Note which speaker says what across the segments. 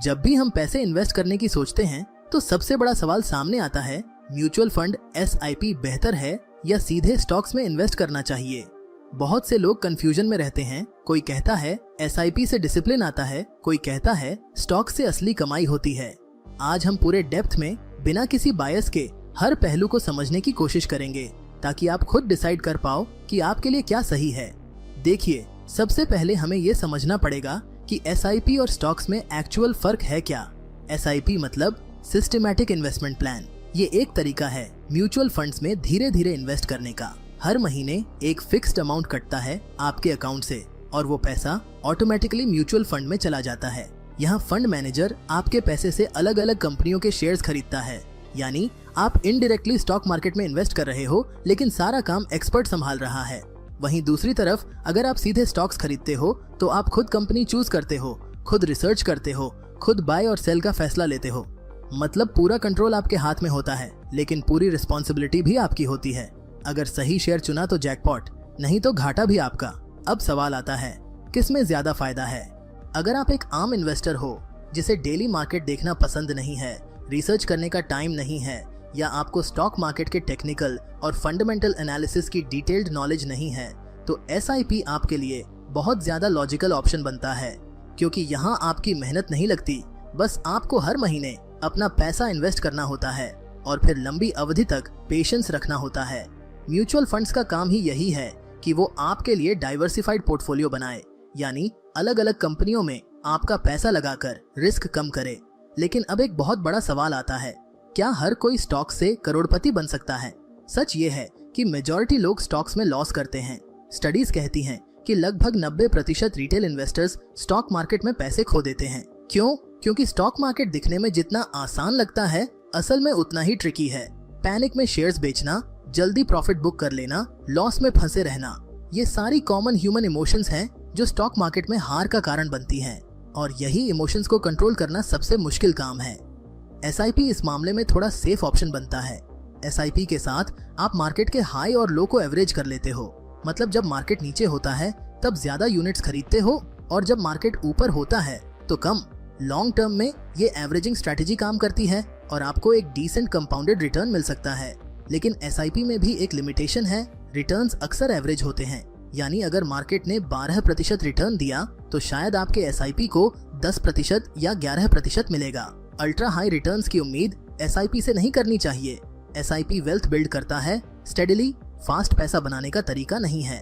Speaker 1: जब भी हम पैसे इन्वेस्ट करने की सोचते हैं तो सबसे बड़ा सवाल सामने आता है, म्यूचुअल फंड SIP बेहतर है या सीधे स्टॉक्स में इन्वेस्ट करना चाहिए। बहुत से लोग कंफ्यूजन में रहते हैं। कोई कहता है SIP से डिसिप्लिन आता है, कोई कहता है स्टॉक से असली कमाई होती है। आज हम पूरे डेप्थ में बिना किसी बायस के हर पहलू को समझने की कोशिश करेंगे ताकि आप खुद डिसाइड कर पाओ कि आपके लिए क्या सही है। देखिए, सबसे पहले हमें ये समझना पड़ेगा कि SIP और स्टॉक्स में एक्चुअल फर्क है क्या। SIP मतलब सिस्टमैटिक इन्वेस्टमेंट प्लान। ये एक तरीका है म्यूचुअल फंड्स में धीरे धीरे इन्वेस्ट करने का। हर महीने एक फिक्स्ड अमाउंट कटता है आपके अकाउंट से और वो पैसा ऑटोमेटिकली म्यूचुअल फंड में चला जाता है। यहाँ फंड मैनेजर आपके पैसे से अलग अलग कंपनियों के शेयर्स खरीदता है, यानी आप इनडायरेक्टली स्टॉक मार्केट में इन्वेस्ट कर रहे हो, लेकिन सारा काम एक्सपर्ट संभाल रहा है। वहीं दूसरी तरफ अगर आप सीधे स्टॉक्स खरीदते हो तो आप खुद कंपनी चूज करते हो, खुद रिसर्च करते हो, खुद बाय और सेल का फैसला लेते हो। मतलब पूरा कंट्रोल आपके हाथ में होता है, लेकिन पूरी रिस्पॉन्सिबिलिटी भी आपकी होती है। अगर सही शेयर चुना तो जैकपॉट, नहीं तो घाटा भी आपका। अब सवाल आता है, किसमें ज्यादा फायदा है? अगर आप एक आम इन्वेस्टर हो जिसे डेली मार्केट देखना पसंद नहीं है, रिसर्च करने का टाइम नहीं है, या आपको स्टॉक मार्केट के टेक्निकल और फंडामेंटल एनालिसिस की डिटेल्ड नॉलेज नहीं है, तो SIP आपके लिए बहुत ज्यादा लॉजिकल ऑप्शन बनता है, क्योंकि यहाँ आपकी मेहनत नहीं लगती। बस आपको हर महीने अपना पैसा इन्वेस्ट करना होता है और फिर लंबी अवधि तक पेशेंस रखना होता है। म्यूचुअल फंड्स का काम ही यही है कि वो आपके लिए डाइवर्सिफाइड पोर्टफोलियो बनाए, यानी अलग अलग कंपनियों में आपका पैसा लगाकर रिस्क कम करे। लेकिन अब एक बहुत बड़ा सवाल आता है, क्या हर कोई स्टॉक से करोड़पति बन सकता है? सच ये है कि मेजॉरिटी लोग स्टॉक्स में लॉस करते हैं। स्टडीज कहती हैं कि लगभग 90% रिटेल इन्वेस्टर्स स्टॉक मार्केट में पैसे खो देते हैं। क्यों? क्योंकि स्टॉक मार्केट दिखने में जितना आसान लगता है, असल में उतना ही ट्रिकी है। पैनिक में शेयर्स बेचना, जल्दी प्रॉफिट बुक कर लेना, लॉस में फंसे रहना, ये सारी कॉमन ह्यूमन इमोशंस हैं जो स्टॉक मार्केट में हार का कारण बनती हैं, और यही इमोशंस को कंट्रोल करना सबसे मुश्किल काम है। SIP इस मामले में थोड़ा सेफ ऑप्शन बनता है। SIP के साथ आप मार्केट के हाई और लो को एवरेज कर लेते हो। मतलब जब मार्केट नीचे होता है तब ज्यादा यूनिट्स खरीदते हो, और जब मार्केट ऊपर होता है तो कम। लॉन्ग टर्म में ये एवरेजिंग स्ट्रैटेजी काम करती है और आपको एक डिसेंट कंपाउंडेड रिटर्न मिल सकता है। लेकिन SIP में भी एक लिमिटेशन है, रिटर्न्स अक्सर एवरेज होते हैं। यानी अगर मार्केट ने 12% रिटर्न दिया तो शायद आपके SIP को 10% या 11% मिलेगा। अल्ट्रा हाई रिटर्न्स की उम्मीद SIP से नहीं करनी चाहिए। SIP वेल्थ बिल्ड करता है, स्टेडिली फास्ट पैसा बनाने का तरीका नहीं है।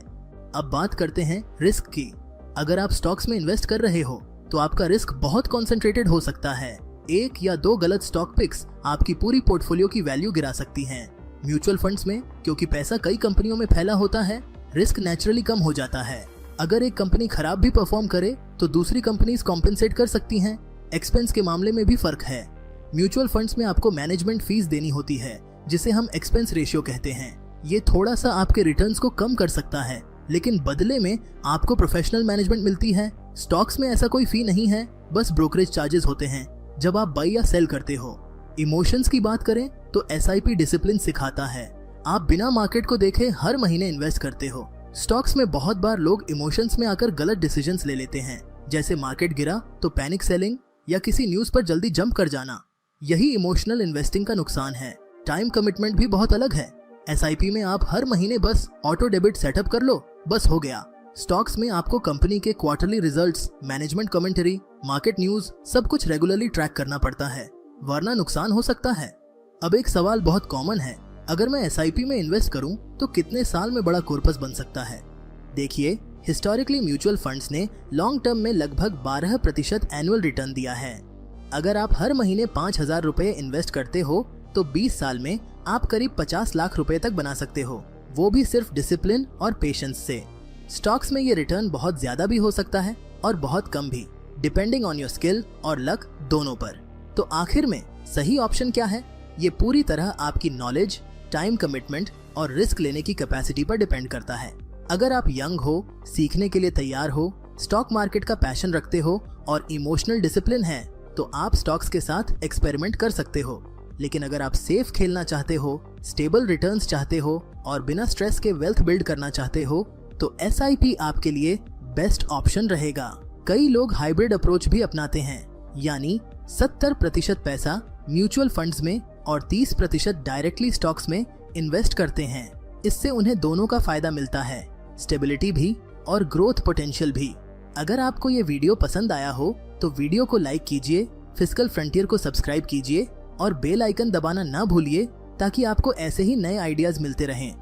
Speaker 1: अब बात करते हैं रिस्क की। अगर आप स्टॉक्स में इन्वेस्ट कर रहे हो तो आपका रिस्क बहुत कॉन्सेंट्रेटेड हो सकता है। एक या दो गलत स्टॉक पिक्स आपकी पूरी पोर्टफोलियो की वैल्यू गिरा सकती हैं। म्यूचुअल फंड्स में क्योंकि पैसा कई कंपनियों में फैला होता है, रिस्क नेचुरली कम हो जाता है। अगर एक कंपनी खराब भी परफॉर्म करे तो दूसरी कंपनीज कॉम्पेंसेट कर सकती हैं। एक्सपेंस के मामले में भी फर्क है। म्यूचुअल फंड्स में आपको मैनेजमेंट फीस देनी होती है, जिसे हम एक्सपेंस रेशियो कहते हैं। ये थोड़ा सा आपके रिटर्न्स को कम कर सकता है, लेकिन बदले में आपको प्रोफेशनल मैनेजमेंट मिलती है। स्टॉक्स में ऐसा कोई फी नहीं है, बस ब्रोकरेज चार्जेस होते हैं जब आप बाई या सेल करते हो। इमोशंस की बात करें तो SIP डिसिप्लिन सिखाता है। आप बिना मार्केट को देखे हर महीने इन्वेस्ट करते हो। स्टॉक्स में बहुत बार लोग इमोशंस में आकर गलत डिसीजंस ले लेते हैं, जैसे मार्केट गिरा तो पैनिक सेलिंग या किसी न्यूज पर जल्दी जंप कर जाना। यही इमोशनल इन्वेस्टिंग का नुकसान है। टाइम कमिटमेंट भी बहुत अलग है। SIP में आप हर महीने बस ऑटो डेबिट सेटअप कर लो, बस हो गया। स्टॉक्स में आपको कंपनी के quarterly results, management commentary, market news सब कुछ रेगुलरली ट्रैक करना पड़ता है, वरना नुकसान हो सकता है। अब एक सवाल बहुत कॉमन है, अगर मैं SIP में इन्वेस्ट करूं तो कितने साल में बड़ा कॉर्पस बन सकता है? देखिए, हिस्टोरिकली म्यूचुअल फंड्स ने लॉन्ग टर्म में लगभग 12% एनुअल रिटर्न दिया है। अगर आप हर महीने 5,000 रुपए इन्वेस्ट करते हो तो 20 साल में आप करीब 50 लाख रुपए तक बना सकते हो, वो भी सिर्फ डिसिप्लिन और पेशेंस से। स्टॉक्स में ये रिटर्न बहुत ज्यादा भी हो सकता है और बहुत कम भी, डिपेंडिंग ऑन योर स्किल और लक दोनों पर। तो आखिर में सही ऑप्शन क्या है? ये पूरी तरह आपकी नॉलेज, टाइम कमिटमेंट और रिस्क लेने की कैपेसिटी पर डिपेंड करता है। अगर आप यंग हो, सीखने के लिए तैयार हो, स्टॉक मार्केट का पैशन रखते हो और इमोशनल डिसिप्लिन है, तो आप स्टॉक्स के साथ एक्सपेरिमेंट कर सकते हो। लेकिन अगर आप सेफ खेलना चाहते हो, स्टेबल रिटर्न्स चाहते हो और बिना स्ट्रेस के वेल्थ बिल्ड करना चाहते हो, तो SIP आपके लिए बेस्ट ऑप्शन रहेगा। कई लोग हाइब्रिड अप्रोच भी अपनाते हैं, यानी 70% पैसा म्यूचुअल फंड्स में और 30% डायरेक्टली स्टॉक्स में इन्वेस्ट करते हैं। इससे उन्हें दोनों का फायदा मिलता है, स्टेबिलिटी भी और ग्रोथ पोटेंशियल भी। अगर आपको ये वीडियो पसंद आया हो तो वीडियो को लाइक कीजिए, फिस्कल फ्रंटियर को सब्सक्राइब कीजिए और बेल आइकन दबाना ना भूलिए ताकि आपको ऐसे ही नए आइडियाज मिलते रहें।